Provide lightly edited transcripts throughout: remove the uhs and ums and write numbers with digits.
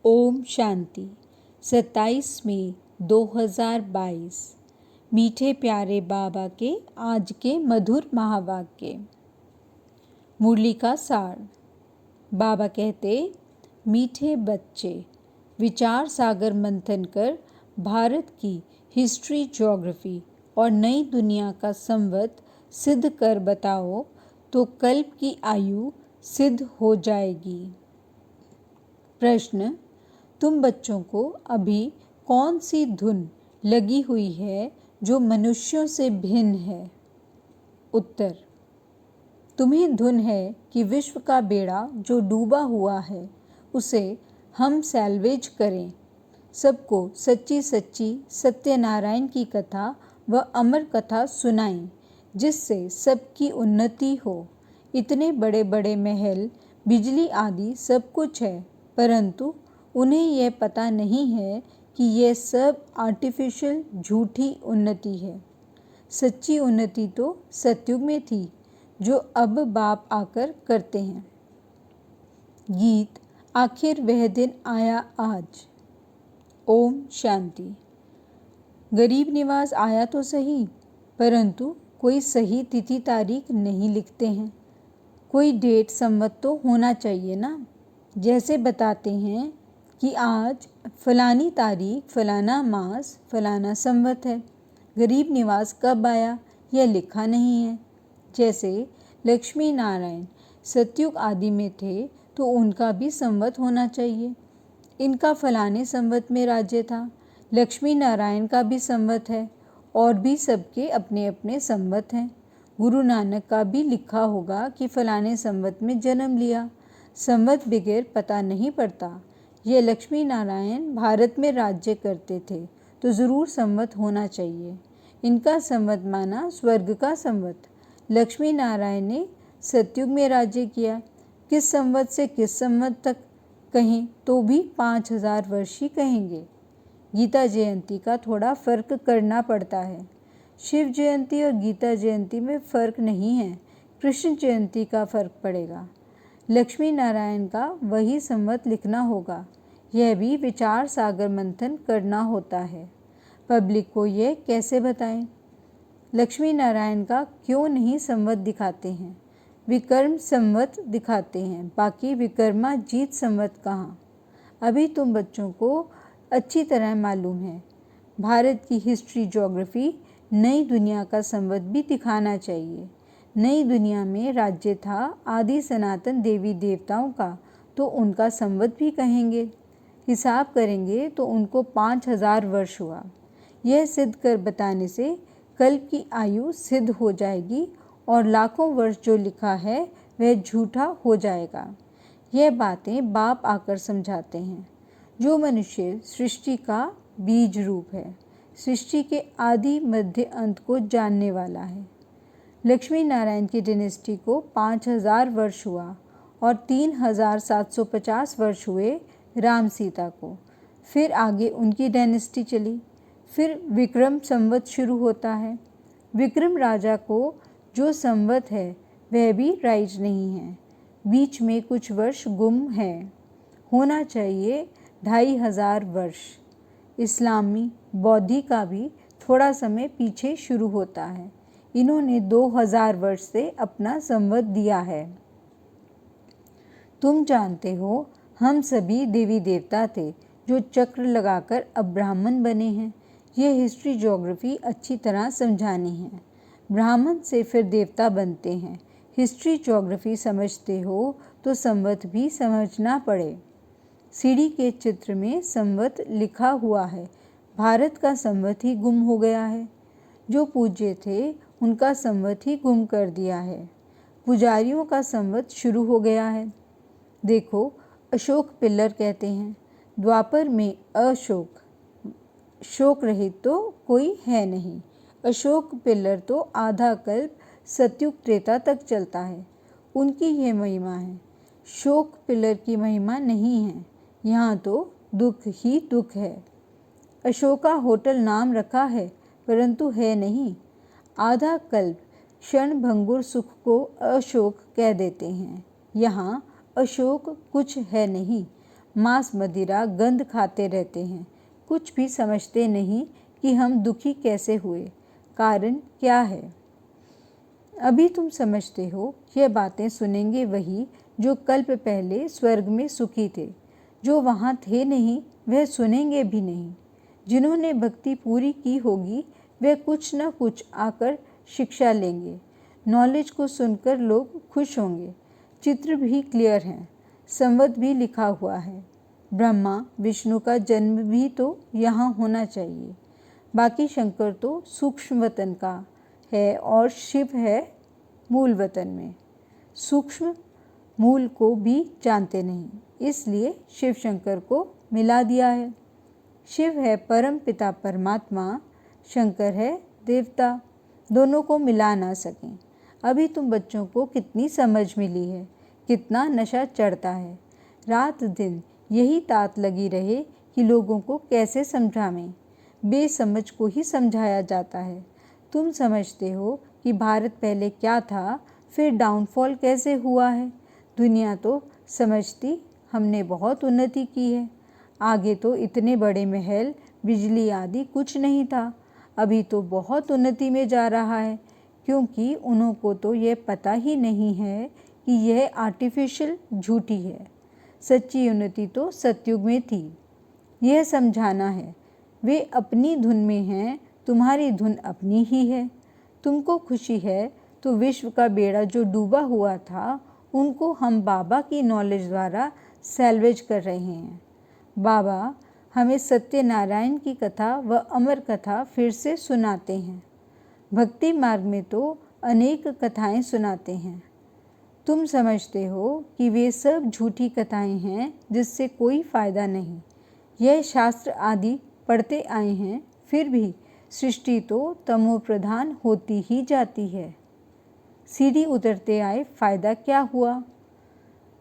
ओम शांति। 27 मई 2022। मीठे प्यारे बाबा के आज के मधुर महावाक्य। मुरली का सार। बाबा कहते, मीठे बच्चे, विचार सागर मंथन कर भारत की हिस्ट्री, ज्योग्राफी और नई दुनिया का संवत सिद्ध कर बताओ तो कल्प की आयु सिद्ध हो जाएगी। प्रश्न: तुम बच्चों को अभी कौन सी धुन लगी हुई है जो मनुष्यों से भिन्न है? उत्तर: तुम्हें धुन है कि विश्व का बेड़ा जो डूबा हुआ है उसे हम सैल्वेज करें, सबको सच्ची सच्ची सत्यनारायण की कथा व अमर कथा सुनाएं, जिससे सबकी उन्नति हो। इतने बड़े बड़े महल, बिजली आदि सब कुछ है, परंतु उन्हें यह पता नहीं है कि यह सब आर्टिफिशियल झूठी उन्नति है। सच्ची उन्नति तो सतयुग में थी, जो अब बाप आकर करते हैं। गीत। आखिर वह दिन आया आज। ओम शांति। गरीब निवास आया तो सही, परंतु कोई सही तिथि तारीख नहीं लिखते हैं। कोई डेट संवत तो होना चाहिए ना। जैसे बताते हैं कि आज फलानी तारीख, फलाना मास, फलाना संवत है। गरीब निवास कब आया यह लिखा नहीं है। जैसे लक्ष्मी नारायण सतयुग आदि में थे तो उनका भी संवत होना चाहिए। इनका फलाने संवत में राज्य था। लक्ष्मी नारायण का भी संवत है और भी सबके अपने अपने संवत हैं। गुरु नानक का भी लिखा होगा कि फलाने संवत में जन्म लिया। संवत बगैर पता नहीं पड़ता। ये लक्ष्मी नारायण भारत में राज्य करते थे तो ज़रूर संवत होना चाहिए। इनका संवत माना स्वर्ग का संवत। लक्ष्मी नारायण ने सतयुग में राज्य किया। किस संवत से किस संवत तक कहें तो भी 5000 वर्ष ही कहेंगे। गीता जयंती का थोड़ा फर्क करना पड़ता है। शिव जयंती और गीता जयंती में फ़र्क नहीं है, कृष्ण जयंती का फ़र्क पड़ेगा। लक्ष्मी नारायण का वही संवत लिखना होगा। यह भी विचार सागर मंथन करना होता है। पब्लिक को यह कैसे बताएं? लक्ष्मी नारायण का क्यों नहीं संवत दिखाते हैं? विक्रम संवत दिखाते हैं, बाकी विक्रमाजीत संवत कहाँ? अभी तुम बच्चों को अच्छी तरह मालूम है। भारत की हिस्ट्री, ज्योग्राफी, नई दुनिया का संवत भी दिखाना चाहिए। नई दुनिया में राज्य था आदि सनातन देवी देवताओं का, तो उनका संवत भी कहेंगे। हिसाब करेंगे तो उनको 5000 वर्ष हुआ। यह सिद्ध कर बताने से कल्प की आयु सिद्ध हो जाएगी और लाखों वर्ष जो लिखा है वह झूठा हो जाएगा। यह बातें बाप आकर समझाते हैं। जो मनुष्य सृष्टि का बीज रूप है, सृष्टि के आदि मध्य अंत को जानने वाला है। लक्ष्मी नारायण की डायनेस्टी को 5000 वर्ष हुआ और 3750 वर्ष हुए राम सीता को। फिर आगे उनकी डायनेस्टी चली। फिर विक्रम संवत शुरू होता है। विक्रम राजा को जो संवत है वह भी राइट नहीं है। बीच में कुछ वर्ष गुम है। होना चाहिए 2500 वर्ष। इस्लामी बौद्धि का भी थोड़ा समय पीछे शुरू होता है। इन्होंने 2000 वर्ष से अपना संवत दिया है। तुम जानते हो हम सभी देवी देवता थे जो चक्र लगाकर अब ब्राह्मण बने हैं। यह हिस्ट्री, ज्योग्राफी अच्छी तरह समझानी है। ब्राह्मण से फिर देवता बनते हैं। हिस्ट्री, ज्योग्राफी समझते हो तो संवत भी समझना पड़े। सीढ़ी के चित्र में संवत लिखा हुआ है। भारत का संवत ही गुम हो गया है। जो पूज्य थे उनका संवत ही गुम कर दिया है। पुजारियों का संवत शुरू हो गया है। देखो, अशोक पिल्लर कहते हैं। द्वापर में अशोक, शोक रहित तो कोई है नहीं। अशोक पिल्लर तो आधा कल्प सतयुग त्रेता तक चलता है। उनकी यह महिमा है। शोक पिल्लर की महिमा नहीं है। यहाँ तो दुख ही दुख है। अशोका होटल नाम रखा है, परंतु है नहीं। आधा कल्प क्षण भंगुर सुख को अशोक कह देते हैं। यहाँ अशोक कुछ है नहीं। मांस मदिरा गंध खाते रहते हैं, कुछ भी समझते नहीं कि हम दुखी कैसे हुए, कारण क्या है। अभी तुम समझते हो, यह बातें सुनेंगे वही जो कल्प पहले स्वर्ग में सुखी थे। जो वहाँ थे नहीं वह सुनेंगे भी नहीं। जिन्होंने भक्ति पूरी की होगी वे कुछ न कुछ आकर शिक्षा लेंगे। नॉलेज को सुनकर लोग खुश होंगे। चित्र भी क्लियर हैं, संवत भी लिखा हुआ है। ब्रह्मा विष्णु का जन्म भी तो यहाँ होना चाहिए। बाकी शंकर तो सूक्ष्म वतन का है और शिव है मूल वतन में। सूक्ष्म मूल को भी जानते नहीं, इसलिए शिव शंकर को मिला दिया है। शिव है परम पिता परमात्मा, शंकर है देवता, दोनों को मिला ना सकें। अभी तुम बच्चों को कितनी समझ मिली है, कितना नशा चढ़ता है। रात दिन यही तात लगी रहे कि लोगों को कैसे समझावें। बेसमझ को ही समझाया जाता है। तुम समझते हो कि भारत पहले क्या था, फिर डाउनफॉल कैसे हुआ है। दुनिया तो समझती हमने बहुत उन्नति की है। आगे तो इतने बड़े महल, बिजली आदि कुछ नहीं था। अभी तो बहुत उन्नति में जा रहा है, क्योंकि उन्हों को तो यह पता ही नहीं है कि यह आर्टिफिशियल झूठी है। सच्ची उन्नति तो सतयुग में थी। यह समझाना है। वे अपनी धुन में हैं, तुम्हारी धुन अपनी ही है। तुमको खुशी है तो विश्व का बेड़ा जो डूबा हुआ था उनको हम बाबा की नॉलेज द्वारा सैल्वेज कर रहे हैं। बाबा हमें सत्यनारायण की कथा व अमर कथा फिर से सुनाते हैं। भक्ति मार्ग में तो अनेक कथाएं सुनाते हैं। तुम समझते हो कि वे सब झूठी कथाएं हैं जिससे कोई फायदा नहीं। यह शास्त्र आदि पढ़ते आए हैं, फिर भी सृष्टि तो तमो प्रधान होती ही जाती है। सीढ़ी उतरते आए, फायदा क्या हुआ।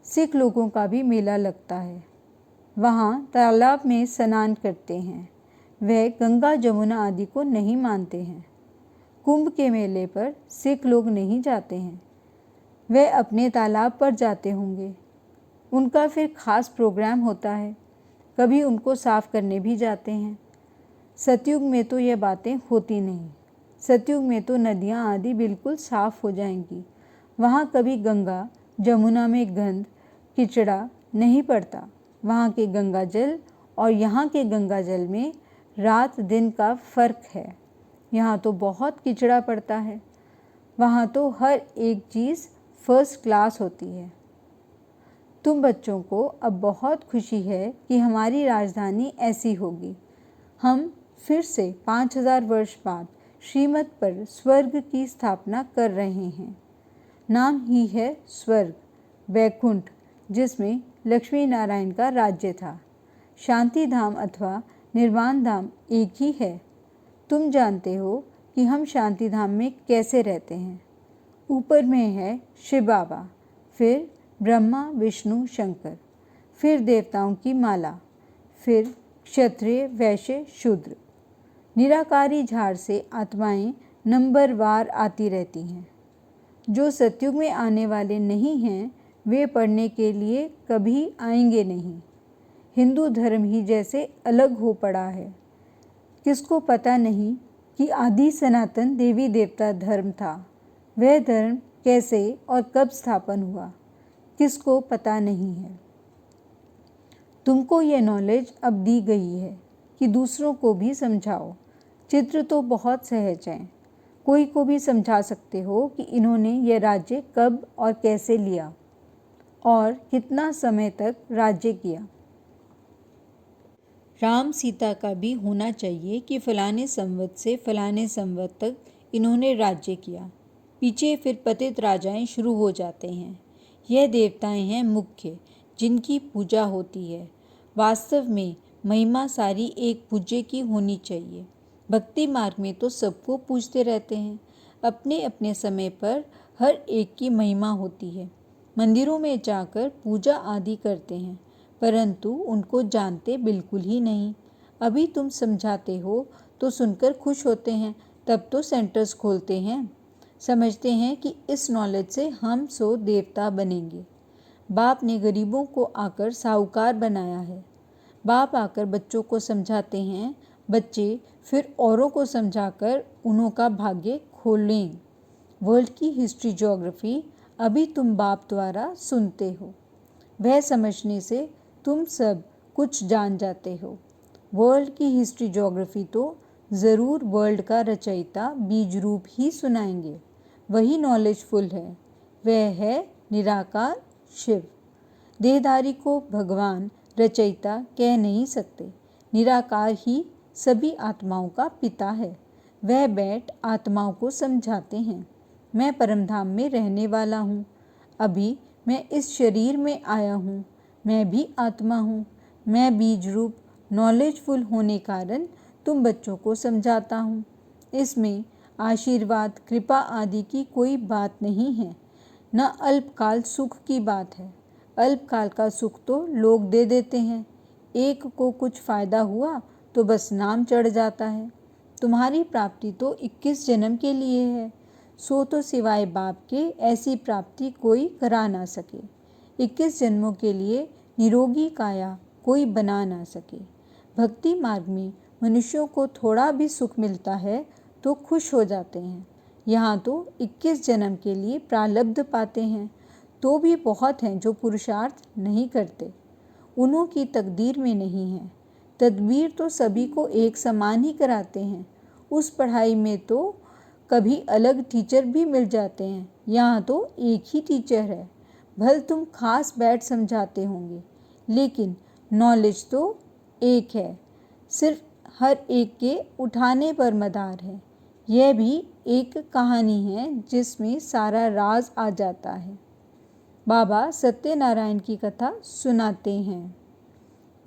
सिख लोगों का भी मेला लगता है। वहाँ तालाब में स्नान करते हैं। वह गंगा जमुना आदि को नहीं मानते हैं। कुंभ के मेले पर सिख लोग नहीं जाते हैं। वे अपने तालाब पर जाते होंगे। उनका फिर खास प्रोग्राम होता है। कभी उनको साफ करने भी जाते हैं। सतयुग में तो यह बातें होती नहीं। सतयुग में तो नदियाँ आदि बिल्कुल साफ हो जाएंगी। वहाँ कभी गंगा जमुना में गंद किचड़ा नहीं पड़ता। वहाँ के गंगा जल और यहाँ के गंगा जल में रात दिन का फर्क है। यहाँ तो बहुत किचड़ा पड़ता है। वहाँ तो हर एक चीज़ फर्स्ट क्लास होती है। तुम बच्चों को अब बहुत खुशी है कि हमारी राजधानी ऐसी होगी। हम फिर से 5000 वर्ष बाद श्रीमत पर स्वर्ग की स्थापना कर रहे हैं। नाम ही है स्वर्ग, वैकुंठ, जिसमें लक्ष्मी नारायण का राज्य था। शांति धाम अथवा निर्वाण धाम एक ही है। तुम जानते हो कि हम शांति धाम में कैसे रहते हैं। ऊपर में है शिव बाबा, फिर ब्रह्मा विष्णु शंकर, फिर देवताओं की माला, फिर क्षत्रिय वैश्य शूद्र। निराकारी झाड़ से आत्माएं नंबरवार आती रहती हैं। जो सतयुग में आने वाले नहीं हैं वे पढ़ने के लिए कभी आएंगे नहीं। हिंदू धर्म ही जैसे अलग हो पड़ा है। किसको पता नहीं कि आदि सनातन देवी देवता धर्म था। वह धर्म कैसे और कब स्थापन हुआ, किसको पता नहीं है। तुमको यह नॉलेज अब दी गई है कि दूसरों को भी समझाओ। चित्र तो बहुत सहज हैं। कोई को भी समझा सकते हो कि इन्होंने यह राज्य कब और कैसे लिया और कितना समय तक राज्य किया। राम सीता का भी होना चाहिए कि फलाने संवत से फलाने संवत तक इन्होंने राज्य किया। पीछे फिर पतित राजाएं शुरू हो जाते हैं। यह देवताएं हैं मुख्य, जिनकी पूजा होती है। वास्तव में महिमा सारी एक पूज्य की होनी चाहिए। भक्ति मार्ग में तो सबको पूजते रहते हैं। अपने अपने समय पर हर एक की महिमा होती है। मंदिरों में जाकर पूजा आदि करते हैं, परंतु उनको जानते बिल्कुल ही नहीं। अभी तुम समझाते हो तो सुनकर खुश होते हैं, तब तो सेंटर्स खोलते हैं। समझते हैं कि इस नॉलेज से हम सो देवता बनेंगे। बाप ने गरीबों को आकर साहूकार बनाया है। बाप आकर बच्चों को समझाते हैं, बच्चे फिर औरों को समझाकर उन्हों का भाग्य खोलें। वर्ल्ड की हिस्ट्री ज्योग्राफी अभी तुम बाप द्वारा सुनते हो। वह समझने से तुम सब कुछ जान जाते हो। वर्ल्ड की हिस्ट्री ज्योग्राफी तो ज़रूर वर्ल्ड का रचयिता बीज रूप ही सुनाएंगे। वही नॉलेजफुल है, वह है निराकार शिव। देहधारी को भगवान रचयिता कह नहीं सकते। निराकार ही सभी आत्माओं का पिता है। वह बैठ आत्माओं को समझाते हैं, मैं परमधाम में रहने वाला हूँ। अभी मैं इस शरीर में आया हूँ। मैं भी आत्मा हूँ। मैं बीज रूप नॉलेजफुल होने कारण तुम बच्चों को समझाता हूँ। इसमें आशीर्वाद कृपा आदि की कोई बात नहीं है, न अल्पकाल सुख की बात है। अल्पकाल का सुख तो लोग दे देते हैं। एक को कुछ फायदा हुआ तो बस नाम चढ़ जाता है। तुम्हारी प्राप्ति तो 21 जन्म के लिए है, सो तो सिवाय बाप के ऐसी प्राप्ति कोई करा ना सके। 21 जन्मों के लिए निरोगी काया कोई बना ना सके। भक्ति मार्ग में मनुष्यों को थोड़ा भी सुख मिलता है तो खुश हो जाते हैं। यहाँ तो 21 जन्म के लिए प्रारब्ध पाते हैं, तो भी बहुत हैं जो पुरुषार्थ नहीं करते। उन्हों की तकदीर में नहीं है। तदबीर तो सभी को एक समान ही कराते हैं। उस पढ़ाई में तो कभी अलग टीचर भी मिल जाते हैं, यहाँ तो एक ही टीचर है। भल तुम खास बैठ समझाते होंगे, लेकिन नॉलेज तो एक है, सिर्फ हर एक के उठाने पर मदार है। यह भी एक कहानी है जिसमें सारा राज आ जाता है। बाबा सत्यनारायण की कथा सुनाते हैं।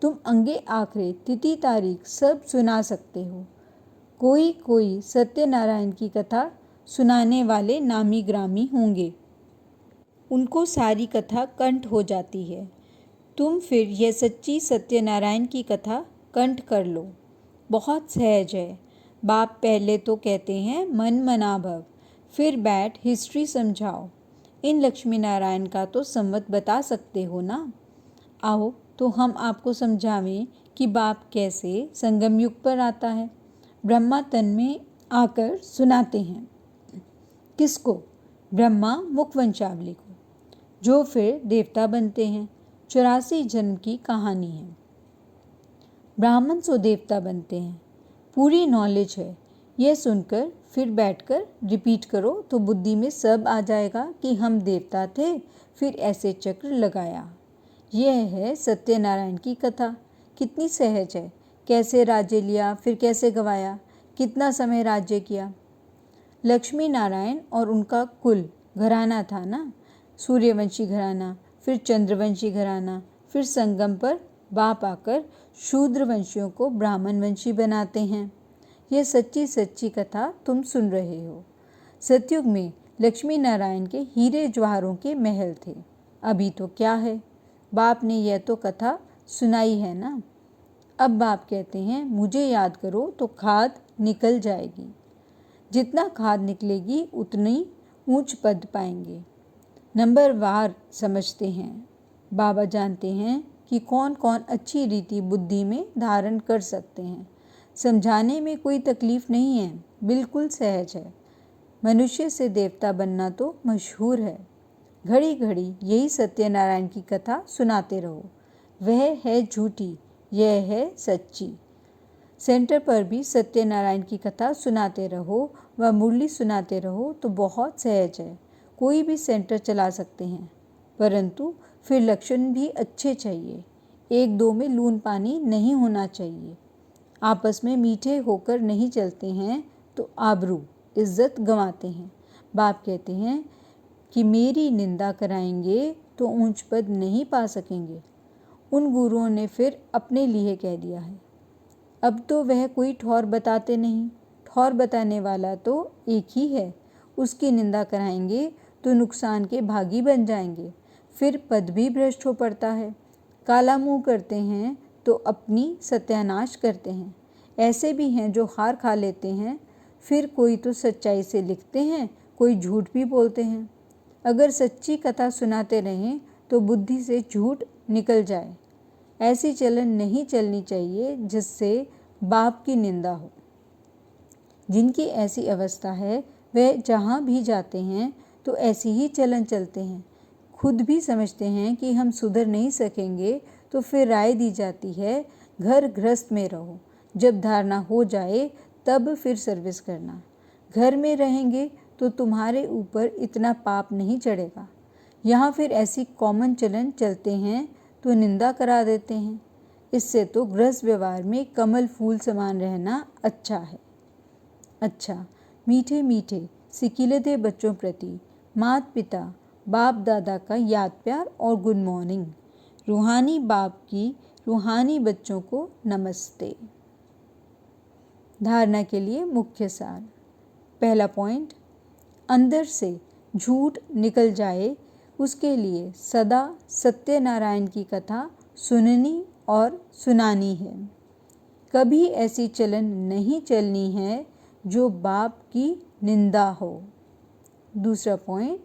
तुम अंगे आखरे तिथि तारीख सब सुना सकते हो। कोई कोई सत्यनारायण की कथा सुनाने वाले नामी ग्रामी होंगे, उनको सारी कथा कंठ हो जाती है। तुम फिर यह सच्ची सत्यनारायण की कथा कंठ कर लो। बहुत सहज है। बाप पहले तो कहते हैं मन मना भव, फिर बैठ हिस्ट्री समझाओ। इन लक्ष्मी नारायण का तो संवत बता सकते हो ना। आओ तो हम आपको समझावें कि बाप कैसे संगम युग पर आता है। ब्रह्मा तन में आकर सुनाते हैं। किसको? ब्रह्मा मुखवंशावली को, जो फिर देवता बनते हैं। 84 जन्म की कहानी है। ब्राह्मण सो देवता बनते हैं। पूरी नॉलेज है। यह सुनकर फिर बैठकर रिपीट करो तो बुद्धि में सब आ जाएगा कि हम देवता थे, फिर ऐसे चक्र लगाया। यह है सत्यनारायण की कथा। कितनी सहज है। कैसे राज्य लिया, फिर कैसे गवाया, कितना समय राज्य किया। लक्ष्मी नारायण और उनका कुल घराना था ना, सूर्यवंशी घराना, फिर चंद्रवंशी घराना, फिर संगम पर बाप आकर शूद्रवंशियों को ब्राह्मण वंशी बनाते हैं। यह सच्ची सच्ची कथा तुम सुन रहे हो। सतयुग में लक्ष्मी नारायण के हीरे जवाहरों के महल थे। अभी तो क्या है, बाप ने यह तो कथा सुनाई है ना। अब बाप कहते हैं मुझे याद करो तो खाद निकल जाएगी। जितना खाद निकलेगी उतनी ऊंच पद पाएंगे। नंबर वार समझते हैं। बाबा जानते हैं कि कौन कौन अच्छी रीति बुद्धि में धारण कर सकते हैं। समझाने में कोई तकलीफ नहीं है, बिल्कुल सहज है। मनुष्य से देवता बनना तो मशहूर है। घड़ी घड़ी यही सत्यनारायण की कथा सुनाते रहो। वह है झूठी, यह है सच्ची। सेंटर पर भी सत्यनारायण की कथा सुनाते रहो व मुरली सुनाते रहो तो बहुत सहज है। कोई भी सेंटर चला सकते हैं, परंतु फिर लक्षण भी अच्छे चाहिए। एक दो में लून पानी नहीं होना चाहिए। आपस में मीठे होकर नहीं चलते हैं तो आबरू इज्जत गंवाते हैं। बाप कहते हैं कि मेरी निंदा कराएंगे तो ऊंच पद नहीं पा सकेंगे। उन गुरुओं ने फिर अपने लिए कह दिया है। अब तो वह कोई ठौर बताते नहीं। ठौर बताने वाला तो एक ही है। उसकी निंदा कराएंगे तो नुकसान के भागी बन जाएंगे। फिर पद भी भ्रष्ट हो पड़ता है। काला मुंह करते हैं तो अपनी सत्यानाश करते हैं। ऐसे भी हैं जो हार खा लेते हैं, फिर कोई तो सच्चाई से लिखते हैं, कोई झूठ भी बोलते हैं। अगर सच्ची कथा सुनाते रहें तो बुद्धि से झूठ निकल जाए। ऐसी चलन नहीं चलनी चाहिए जिससे बाप की निंदा हो। जिनकी ऐसी अवस्था है वे जहाँ भी जाते हैं तो ऐसी ही चलन चलते हैं। खुद भी समझते हैं कि हम सुधर नहीं सकेंगे तो फिर राय दी जाती है घर गृहस्थ में रहो, जब धारणा हो जाए तब फिर सर्विस करना। घर में रहेंगे तो तुम्हारे ऊपर इतना पाप नहीं चढ़ेगा। यहाँ फिर ऐसी कॉमन चलन चलते हैं तो निंदा करा देते हैं। इससे तो गृहस्थ व्यवहार में कमल फूल समान रहना अच्छा है। अच्छा, मीठे मीठे सिकिलते बच्चों प्रति माता पिता बाप दादा का याद प्यार और गुड मॉर्निंग। रूहानी बाप की रूहानी बच्चों को नमस्ते। धारणा के लिए मुख्य सार। पहला पॉइंट, अंदर से झूठ निकल जाए उसके लिए सदा सत्यनारायण की कथा सुननी और सुनानी है। कभी ऐसी चलन नहीं चलनी है जो बाप की निंदा हो। दूसरा पॉइंट,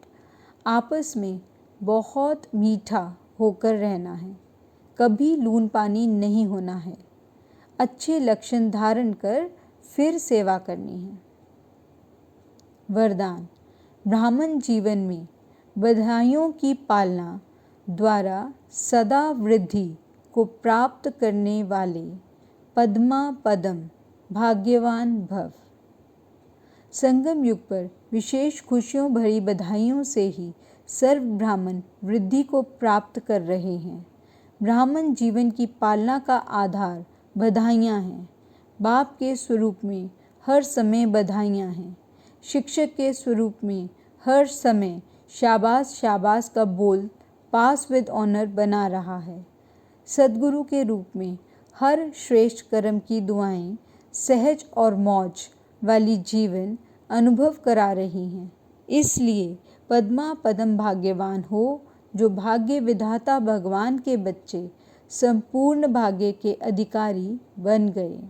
आपस में बहुत मीठा होकर रहना है, कभी लून पानी नहीं होना है। अच्छे लक्षण धारण कर फिर सेवा करनी है। वरदान, ब्राह्मण जीवन में बधाइयों की पालना द्वारा सदा वृद्धि को प्राप्त करने वाले पद्मा पदम भाग्यवान भव। संगम युग पर विशेष खुशियों भरी बधाइयों से ही सर्व ब्राह्मण वृद्धि को प्राप्त कर रहे हैं। ब्राह्मण जीवन की पालना का आधार बधाइयाँ हैं। बाप के स्वरूप में हर समय बधाइयाँ हैं। शिक्षक के स्वरूप में हर समय शाबाश शाबाश का बोल पास विद ऑनर बना रहा है। सद्गुरु के रूप में हर श्रेष्ठ कर्म की दुआएं सहज और मौज वाली जीवन अनुभव करा रही हैं। इसलिए पद्मा पदम भाग्यवान हो जो भाग्य विधाता भगवान के बच्चे संपूर्ण भाग्य के अधिकारी बन गए।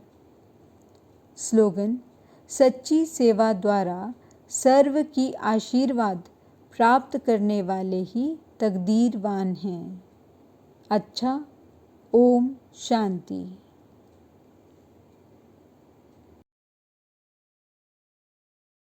स्लोगन, सच्ची सेवा द्वारा सर्व की आशीर्वाद प्राप्त करने वाले ही तकदीरवान हैं। अच्छा, ओम शांति।